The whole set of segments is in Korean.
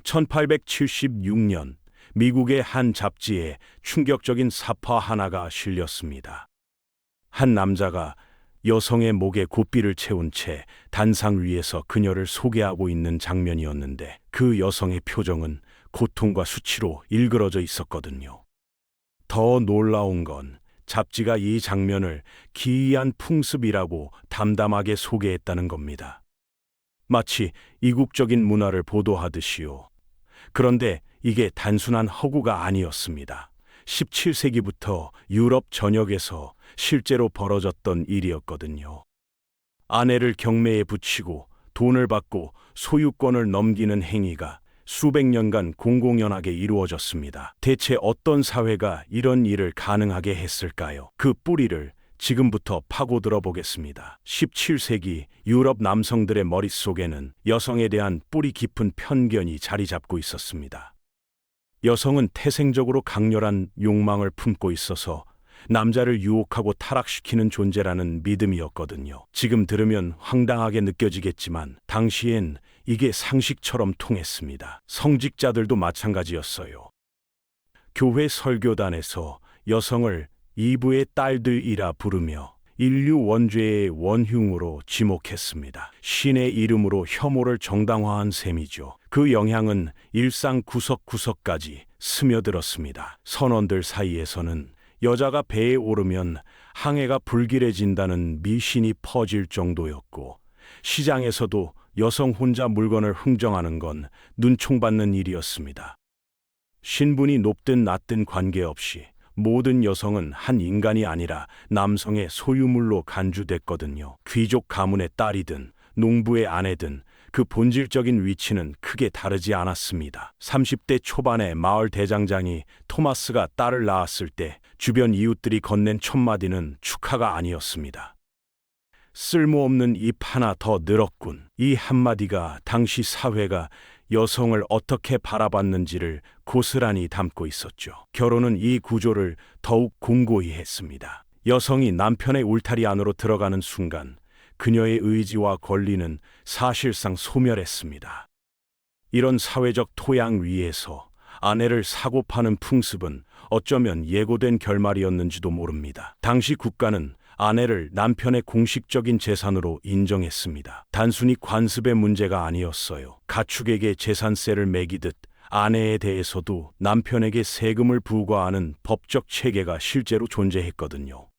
1876년 미국의 한 잡지에 충격적인 사파 하나가 실렸습니다. 한 남자가 여성의 목에 고삐를 채운 채 단상 위에서 그녀를 소개하고 있는 장면이었는데 그 여성의 표정은 고통과 수치로 일그러져 있었거든요. 더 놀라운 건 잡지가 이 장면을 기이한 풍습이라고 담담하게 소개했다는 겁니다. 마치 이국적인 문화를 보도하듯이요. 그런데 이게 단순한 허구가 아니었습니다. 17세기부터 유럽 전역에서 실제로 벌어졌던 일이었거든요. 아내를 경매에 붙이고 돈을 받고 소유권을 넘기는 행위가 수백 년간 공공연하게 이루어졌습니다. 대체 어떤 사회가 이런 일을 가능하게 했을까요? 그 뿌리를 지금부터 파고들어 보겠습니다. 17세기 유럽 남성들의 머릿속에는 여성에 대한 뿌리 깊은 편견이 자리 잡고 있었습니다. 여성은 태생적으로 강렬한 욕망을 품고 있어서 남자를 유혹하고 타락시키는 존재라는 믿음이었거든요. 지금 들으면 황당하게 느껴지겠지만 당시엔 이게 상식처럼 통했습니다. 성직자들도 마찬가지였어요. 교회 설교단에서 여성을 이브의 딸들이라 부르며 인류 원죄의 원흉으로 지목했습니다. 신의 이름으로 혐오를 정당화한 셈이죠. 그 영향은 일상 구석구석까지 스며들었습니다. 선원들 사이에서는 여자가 배에 오르면 항해가 불길해진다는 미신이 퍼질 정도였고, 시장에서도 여성 혼자 물건을 흥정하는 건 눈총받는 일이었습니다. 신분이 높든 낮든 관계없이 모든 여성은 한 인간이 아니라 남성의 소유물로 간주됐거든요. 귀족 가문의 딸이든 농부의 아내든 그 본질적인 위치는 크게 다르지 않았습니다. 30대 초반의 마을 대장장이 토마스가 딸을 낳았을 때 주변 이웃들이 건넨 첫마디는 축하가 아니었습니다. 쓸모없는 입 하나 더 늘었군. 이 한마디가 당시 사회가 여성을 어떻게 바라봤는지를 고스란히 담고 있었죠. 결혼은 이 구조를 더욱 공고히 했습니다. 여성이 남편의 울타리 안으로 들어가는 순간 그녀의 의지와 권리는 사실상 소멸했습니다. 이런 사회적 토양 위에서 아내를 사고 파는 풍습은 어쩌면 예고된 결말이었는지도 모릅니다. 당시 국가는 아내를 남편의 공식적인 재산으로 인정했습니다. 단순히 관습의 문제가 아니었어요. 가축에게 재산세를 매기듯 아내에 대해서도 남편에게 세금을 부과하는 법적 체계가 실제로 존재했거든요.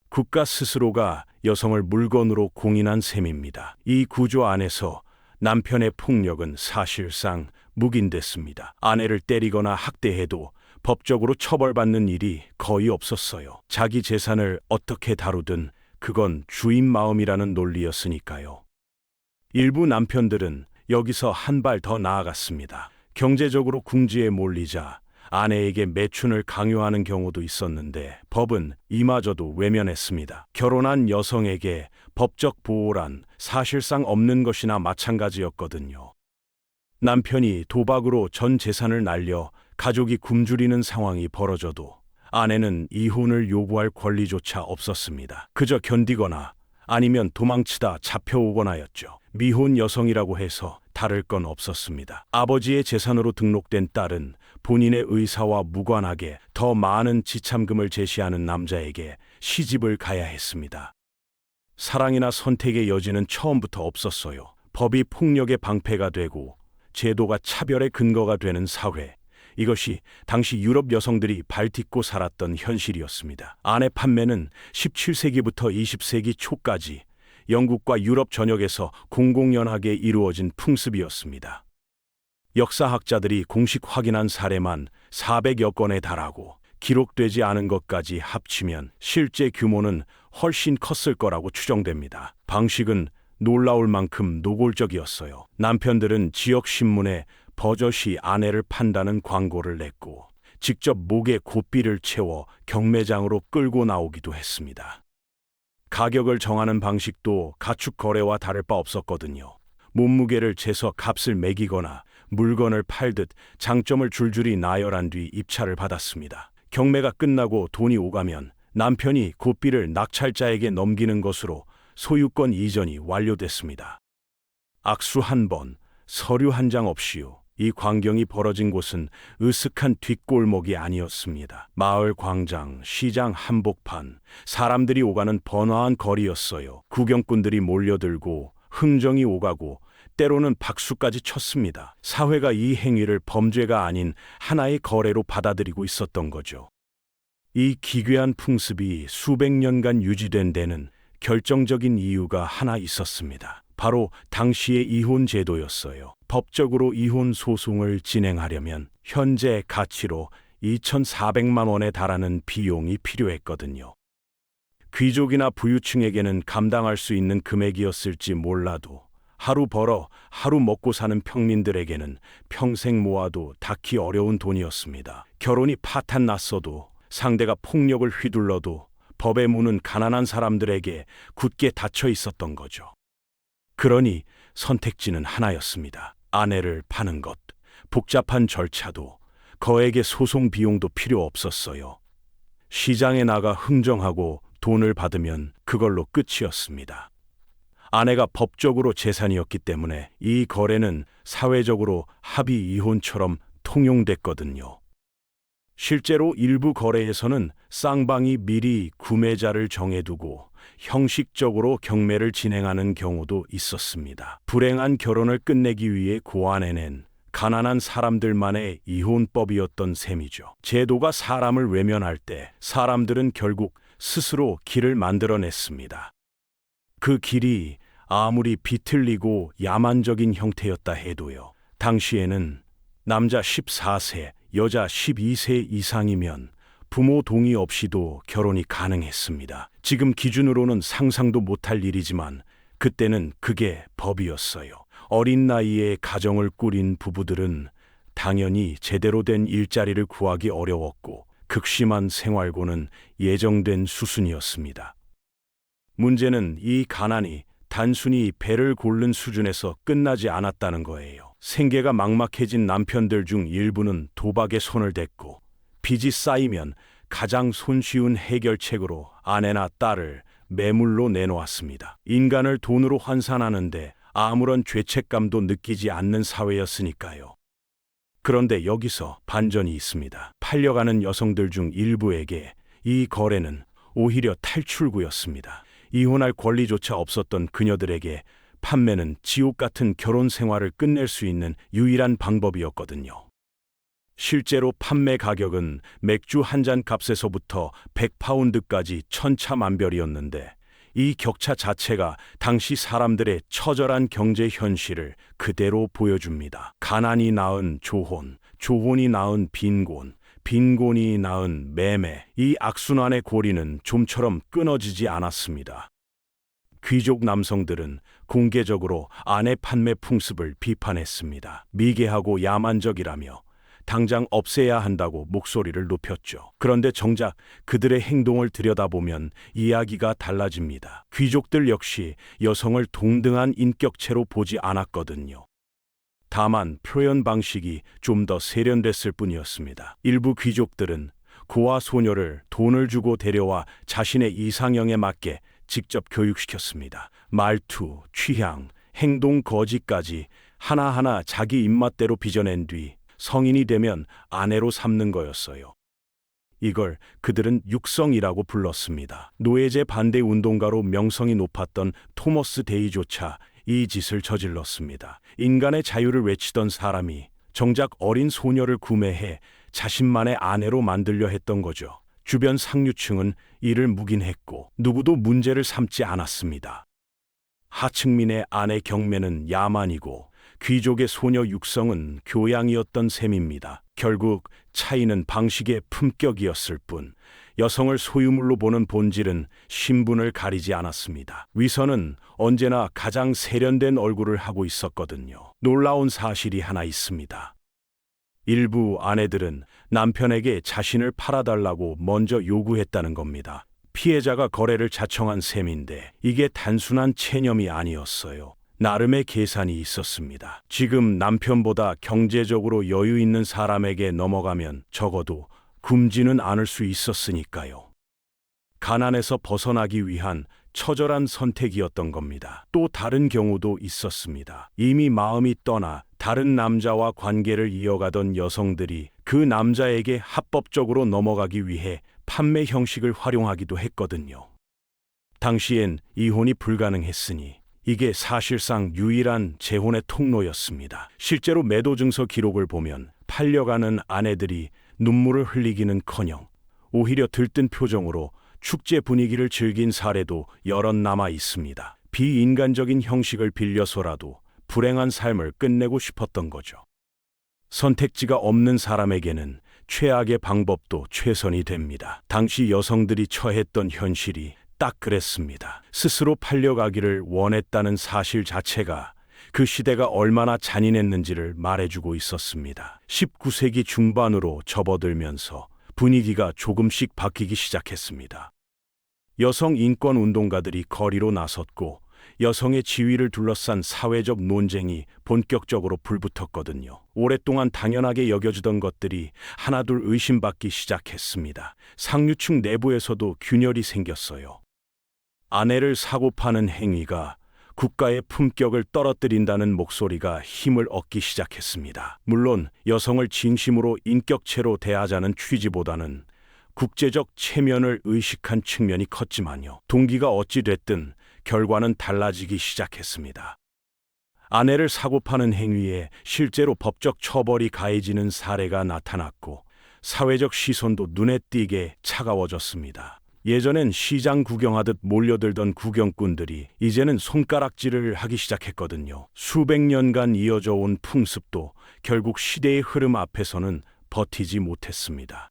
국가 스스로가 여성을 물건으로 공인한 셈입니다. 이 구조 안에서 남편의 폭력은 사실상 묵인됐습니다. 아내를 때리거나 학대해도 법적으로 처벌받는 일이 거의 없었어요. 자기 재산을 어떻게 다루든 그건 주인 마음이라는 논리였으니까요. 일부 남편들은 여기서 한 발 더 나아갔습니다. 경제적으로 궁지에 몰리자 아내에게 매춘을 강요하는 경우도 있었는데 법은 이마저도 외면했습니다. 결혼한 여성에게 법적 보호란 사실상 없는 것이나 마찬가지였거든요. 남편이 도박으로 전 재산을 날려 가족이 굶주리는 상황이 벌어져도 아내는 이혼을 요구할 권리조차 없었습니다. 그저 견디거나 아니면 도망치다 잡혀오거나였죠. 미혼 여성이라고 해서 다를 건 없었습니다. 아버지의 재산으로 등록된 딸은 본인의 의사와 무관하게 더 많은 지참금을 제시하는 남자에게 시집을 가야 했습니다. 사랑이나 선택의 여지는 처음부터 없었어요. 법이 폭력의 방패가 되고 제도가 차별의 근거가 되는 사회. 이것이 당시 유럽 여성들이 발딛고 살았던 현실이었습니다. 아내 판매는 17세기부터 20세기 초까지 영국과 유럽 전역에서 공공연하게 이루어진 풍습이었습니다. 역사학자들이 공식 확인한 사례만 400여 건에 달하고 기록되지 않은 것까지 합치면 실제 규모는 훨씬 컸을 거라고 추정됩니다. 방식은 놀라울 만큼 노골적이었어요. 남편들은 지역 신문에 버젓이 아내를 판다는 광고를 냈고 직접 목에 고삐를 채워 경매장으로 끌고 나오기도 했습니다. 가격을 정하는 방식도 가축 거래와 다를 바 없었거든요. 몸무게를 재서 값을 매기거나 물건을 팔듯 장점을 줄줄이 나열한 뒤 입찰을 받았습니다. 경매가 끝나고 돈이 오가면 남편이 고삐를 낙찰자에게 넘기는 것으로 소유권 이전이 완료됐습니다. 악수 한 번, 서류 한 장 없이요. 이 광경이 벌어진 곳은 으슥한 뒷골목이 아니었습니다. 마을 광장, 시장 한복판, 사람들이 오가는 번화한 거리였어요. 구경꾼들이 몰려들고 흥정이 오가고 때로는 박수까지 쳤습니다. 사회가 이 행위를 범죄가 아닌 하나의 거래로 받아들이고 있었던 거죠. 이 기괴한 풍습이 수백 년간 유지된 데는 결정적인 이유가 하나 있었습니다. 바로 당시의 이혼 제도였어요. 법적으로 이혼 소송을 진행하려면 현재 가치로 2,400만 원에 달하는 비용이 필요했거든요. 귀족이나 부유층에게는 감당할 수 있는 금액이었을지 몰라도 하루 벌어 하루 먹고 사는 평민들에게는 평생 모아도 닿기 어려운 돈이었습니다. 결혼이 파탄 났어도 상대가 폭력을 휘둘러도 법의 문은 가난한 사람들에게 굳게 닫혀 있었던 거죠. 그러니 선택지는 하나였습니다. 아내를 파는 것. 복잡한 절차도 거액의 소송 비용도 필요 없었어요. 시장에 나가 흥정하고 돈을 받으면 그걸로 끝이었습니다. 아내가 법적으로 재산이었기 때문에 이 거래는 사회적으로 합의 이혼처럼 통용됐거든요. 실제로 일부 거래에서는 쌍방이 미리 구매자를 정해두고 형식적으로 경매를 진행하는 경우도 있었습니다. 불행한 결혼을 끝내기 위해 고안해낸 가난한 사람들만의 이혼법이었던 셈이죠. 제도가 사람을 외면할 때 사람들은 결국 스스로 길을 만들어냈습니다. 그 길이 아무리 비틀리고 야만적인 형태였다 해도요. 당시에는 남자 14세, 여자 12세 이상이면 부모 동의 없이도 결혼이 가능했습니다. 지금 기준으로는 상상도 못할 일이지만 그때는 그게 법이었어요. 어린 나이에 가정을 꾸린 부부들은 당연히 제대로 된 일자리를 구하기 어려웠고 극심한 생활고는 예정된 수순이었습니다. 문제는 이 가난이 단순히 배를 고른 수준에서 끝나지 않았다는 거예요. 생계가 막막해진 남편들 중 일부는 도박에 손을 댔고 빚이 쌓이면 가장 손쉬운 해결책으로 아내나 딸을 매물로 내놓았습니다. 인간을 돈으로 환산하는데 아무런 죄책감도 느끼지 않는 사회였으니까요. 그런데 여기서 반전이 있습니다. 팔려가는 여성들 중 일부에게 이 거래는 오히려 탈출구였습니다. 이혼할 권리조차 없었던 그녀들에게 판매는 지옥 같은 결혼 생활을 끝낼 수 있는 유일한 방법이었거든요. 실제로 판매 가격은 맥주 한 잔 값에서부터 100파운드까지 천차만별이었는데 이 격차 자체가 당시 사람들의 처절한 경제 현실을 그대로 보여줍니다. 가난이 낳은 조혼, 조혼이 낳은 빈곤, 빈곤이 낳은 매매, 이 악순환의 고리는 좀처럼 끊어지지 않았습니다. 귀족 남성들은 공개적으로 아내 판매 풍습을 비판했습니다. 미개하고 야만적이라며 당장 없애야 한다고 목소리를 높였죠. 그런데 정작 그들의 행동을 들여다보면 이야기가 달라집니다. 귀족들 역시 여성을 동등한 인격체로 보지 않았거든요. 다만 표현 방식이 좀 더 세련됐을 뿐이었습니다. 일부 귀족들은 고아 소녀를 돈을 주고 데려와 자신의 이상형에 맞게 직접 교육시켰습니다. 말투, 취향, 행동 거지까지 하나하나 자기 입맛대로 빚어낸 뒤 성인이 되면 아내로 삼는 거였어요. 이걸 그들은 육성이라고 불렀습니다. 노예제 반대 운동가로 명성이 높았던 토머스 데이조차 이 짓을 저질렀습니다. 인간의 자유를 외치던 사람이 정작 어린 소녀를 구매해 자신만의 아내로 만들려 했던 거죠. 주변 상류층은 이를 묵인했고 누구도 문제를 삼지 않았습니다. 하층민의 아내 경매는 야만이고 귀족의 소녀 육성은 교양이었던 셈입니다. 결국 차이는 방식의 품격이었을 뿐 여성을 소유물로 보는 본질은 신분을 가리지 않았습니다. 위선은 언제나 가장 세련된 얼굴을 하고 있었거든요. 놀라운 사실이 하나 있습니다. 일부 아내들은 남편에게 자신을 팔아달라고 먼저 요구했다는 겁니다. 피해자가 거래를 자청한 셈인데 이게 단순한 체념이 아니었어요. 나름의 계산이 있었습니다. 지금 남편보다 경제적으로 여유 있는 사람에게 넘어가면 적어도 굶지는 않을 수 있었으니까요. 가난에서 벗어나기 위한 처절한 선택이었던 겁니다. 또 다른 경우도 있었습니다. 이미 마음이 떠나 다른 남자와 관계를 이어가던 여성들이 그 남자에게 합법적으로 넘어가기 위해 판매 형식을 활용하기도 했거든요. 당시엔 이혼이 불가능했으니 이게 사실상 유일한 재혼의 통로였습니다. 실제로 매도 증서 기록을 보면 팔려가는 아내들이 눈물을 흘리기는커녕 오히려 들뜬 표정으로 축제 분위기를 즐긴 사례도 여럿 남아 있습니다. 비인간적인 형식을 빌려서라도 불행한 삶을 끝내고 싶었던 거죠. 선택지가 없는 사람에게는 최악의 방법도 최선이 됩니다. 당시 여성들이 처했던 현실이 딱 그랬습니다. 스스로 팔려가기를 원했다는 사실 자체가 그 시대가 얼마나 잔인했는지를 말해주고 있었습니다. 19세기 중반으로 접어들면서 분위기가 조금씩 바뀌기 시작했습니다. 여성 인권 운동가들이 거리로 나섰고 여성의 지위를 둘러싼 사회적 논쟁이 본격적으로 불붙었거든요. 오랫동안 당연하게 여겨지던 것들이 하나둘 의심받기 시작했습니다. 상류층 내부에서도 균열이 생겼어요. 아내를 사고 파는 행위가 국가의 품격을 떨어뜨린다는 목소리가 힘을 얻기 시작했습니다. 물론 여성을 진심으로 인격체로 대하자는 취지보다는 국제적 체면을 의식한 측면이 컸지만요. 동기가 어찌 됐든 결과는 달라지기 시작했습니다. 아내를 사고 파는 행위에 실제로 법적 처벌이 가해지는 사례가 나타났고 사회적 시선도 눈에 띄게 차가워졌습니다. 예전엔 시장 구경하듯 몰려들던 구경꾼들이 이제는 손가락질을 하기 시작했거든요. 수백 년간 이어져 온 풍습도 결국 시대의 흐름 앞에서는 버티지 못했습니다.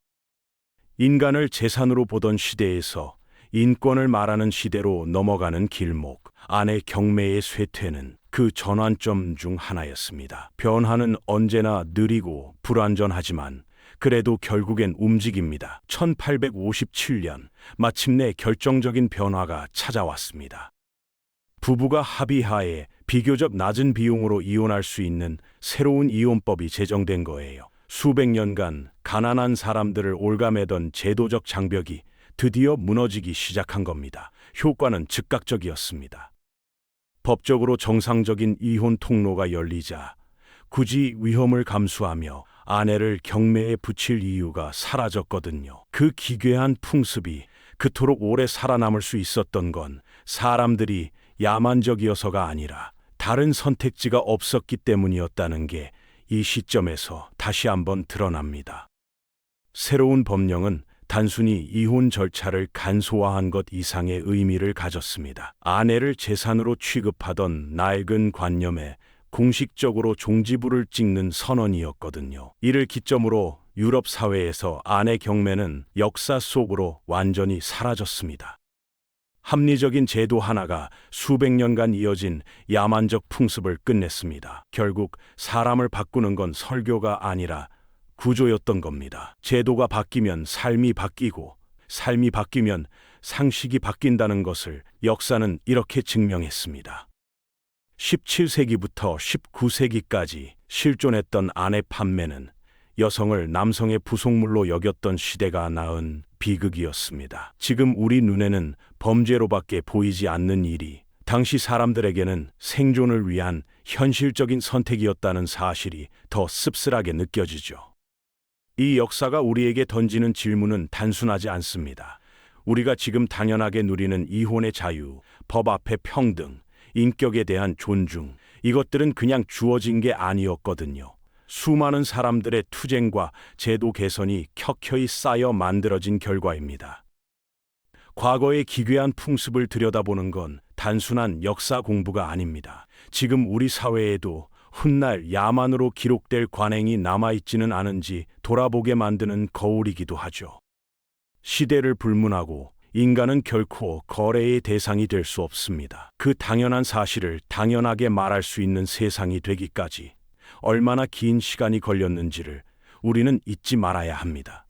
인간을 재산으로 보던 시대에서 인권을 말하는 시대로 넘어가는 길목, 아내 경매의 쇠퇴는 그 전환점 중 하나였습니다. 변화는 언제나 느리고 불완전하지만 그래도 결국엔 움직입니다. 1857년 마침내 결정적인 변화가 찾아왔습니다. 부부가 합의하에 비교적 낮은 비용으로 이혼할 수 있는 새로운 이혼법이 제정된 거예요. 수백 년간 가난한 사람들을 올가매던 제도적 장벽이 드디어 무너지기 시작한 겁니다. 효과는 즉각적이었습니다. 법적으로 정상적인 이혼 통로가 열리자 굳이 위험을 감수하며 아내를 경매에 붙일 이유가 사라졌거든요. 그 기괴한 풍습이 그토록 오래 살아남을 수 있었던 건 사람들이 야만적이어서가 아니라 다른 선택지가 없었기 때문이었다는 게 이 시점에서 다시 한번 드러납니다. 새로운 법령은 단순히 이혼 절차를 간소화한 것 이상의 의미를 가졌습니다. 아내를 재산으로 취급하던 낡은 관념에 공식적으로 종지부를 찍는 선언이었거든요. 이를 기점으로 유럽 사회에서 아내 경매는 역사 속으로 완전히 사라졌습니다. 합리적인 제도 하나가 수백 년간 이어진 야만적 풍습을 끝냈습니다. 결국 사람을 바꾸는 건 설교가 아니라 구조였던 겁니다. 제도가 바뀌면 삶이 바뀌고 삶이 바뀌면 상식이 바뀐다는 것을 역사는 이렇게 증명했습니다. 17세기부터 19세기까지 실존했던 아내 판매는 여성을 남성의 부속물로 여겼던 시대가 낳은 비극이었습니다. 지금 우리 눈에는 범죄로밖에 보이지 않는 일이 당시 사람들에게는 생존을 위한 현실적인 선택이었다는 사실이 더 씁쓸하게 느껴지죠. 이 역사가 우리에게 던지는 질문은 단순하지 않습니다. 우리가 지금 당연하게 누리는 이혼의 자유, 법 앞의 평등, 인격에 대한 존중, 이것들은 그냥 주어진 게 아니었거든요. 수많은 사람들의 투쟁과 제도 개선이 켜켜이 쌓여 만들어진 결과입니다. 과거의 기괴한 풍습을 들여다보는 건 단순한 역사 공부가 아닙니다. 지금 우리 사회에도 훗날 야만으로 기록될 관행이 남아있지는 않은지 돌아보게 만드는 거울이기도 하죠. 시대를 불문하고 인간은 결코 거래의 대상이 될 수 없습니다. 그 당연한 사실을 당연하게 말할 수 있는 세상이 되기까지 얼마나 긴 시간이 걸렸는지를 우리는 잊지 말아야 합니다.